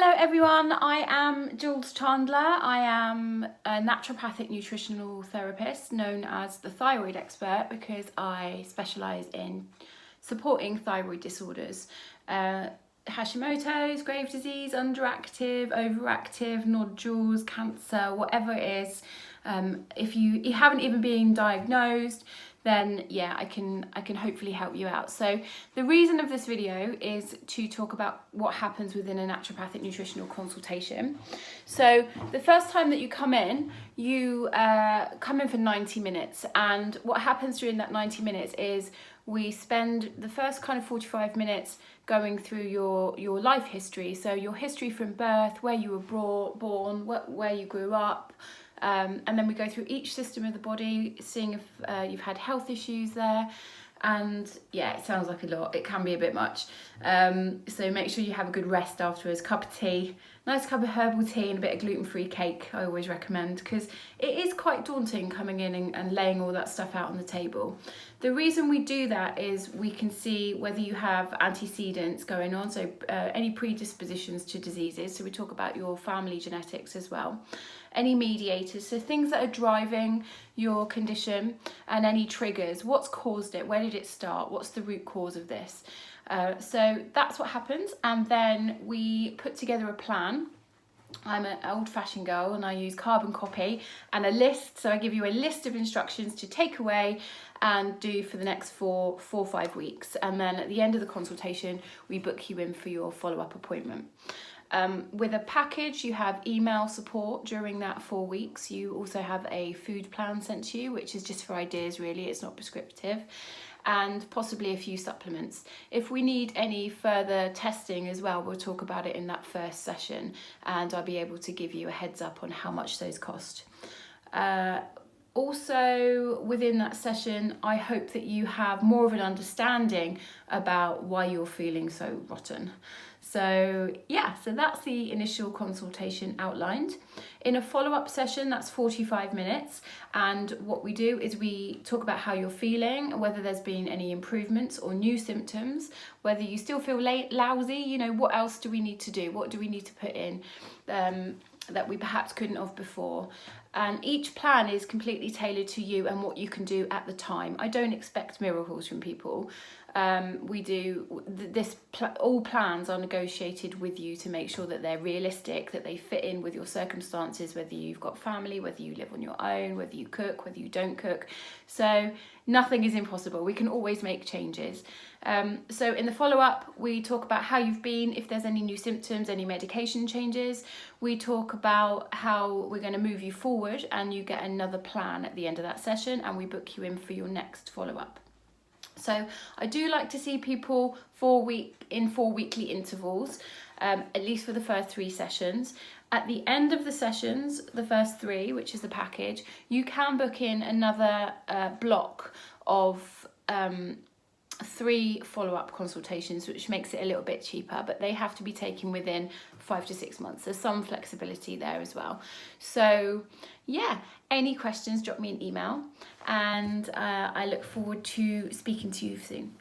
Hello everyone, I am Jules Chandler. I am a naturopathic nutritional therapist known as the thyroid expert because I specialise in supporting thyroid disorders. Hashimoto's, Graves' disease, underactive, overactive, nodules, cancer, whatever it is. If you haven't even been diagnosed, then yeah, I can hopefully help you out. So the reason of this video is to talk about what happens within a naturopathic nutritional consultation. So the first time that you come in, you come in for 90 minutes, and what happens during that 90 minutes is we spend the first kind of 45 minutes going through your life history. So your history from birth, where you were born, where you grew up, and then we go through each system of the body, seeing if you've had health issues there. And yeah, it sounds like a lot. It can be a bit much. So make sure you have a good rest afterwards. Cup of tea, nice cup of herbal tea and a bit of gluten-free cake, I always recommend, because it is quite daunting coming in and laying all that stuff out on the table. The reason we do that is we can see whether you have antecedents going on, so any predispositions to diseases. So we talk about your family genetics as well. Any mediators, so things that are driving your condition, and any triggers. What's caused it? Where did it start? What's the root cause of this? So that's what happens, and then we put together a plan. I'm an old-fashioned girl and I use carbon copy and a list, so I give you a list of instructions to take away and do for the next four or 5 weeks, and then at the end of the consultation we book you in for your follow-up appointment. With a package, you have email support during that 4 weeks. You also have a food plan sent to you, which is just for ideas really, it's not prescriptive, and possibly a few supplements. If we need any further testing as well, we'll talk about it in that first session, and I'll be able to give you a heads up on how much those cost. Also within that session, I hope that you have more of an understanding about why you're feeling so rotten. So yeah, so that's the initial consultation outlined. In a follow-up session, that's 45 minutes. And what we do is we talk about how you're feeling, whether there's been any improvements or new symptoms, whether you still feel lousy, you know, what else do we need to do? What do we need to put in that we perhaps couldn't have before? And each plan is completely tailored to you and what you can do at the time. I don't expect miracles from people. All plans are negotiated with you to make sure that they're realistic, that they fit in with your circumstances, whether you've got family, whether you live on your own, whether you cook, whether you don't cook. So nothing is impossible. We can always make changes. So in the follow-up, we talk about how you've been, if there's any new symptoms, any medication changes. We talk about how we're going to move you forward, and you get another plan at the end of that session, and we book you in for your next follow-up. So I do like to see people 4 weekly intervals, at least for the first 3 sessions. At the end of the sessions, the first 3, which is the package, you can book in another block of 3 follow-up consultations, which makes it a little bit cheaper, but they have to be taken within 5 to 6 months. There's some flexibility there as well. So yeah, any questions, drop me an email, and I look forward to speaking to you soon.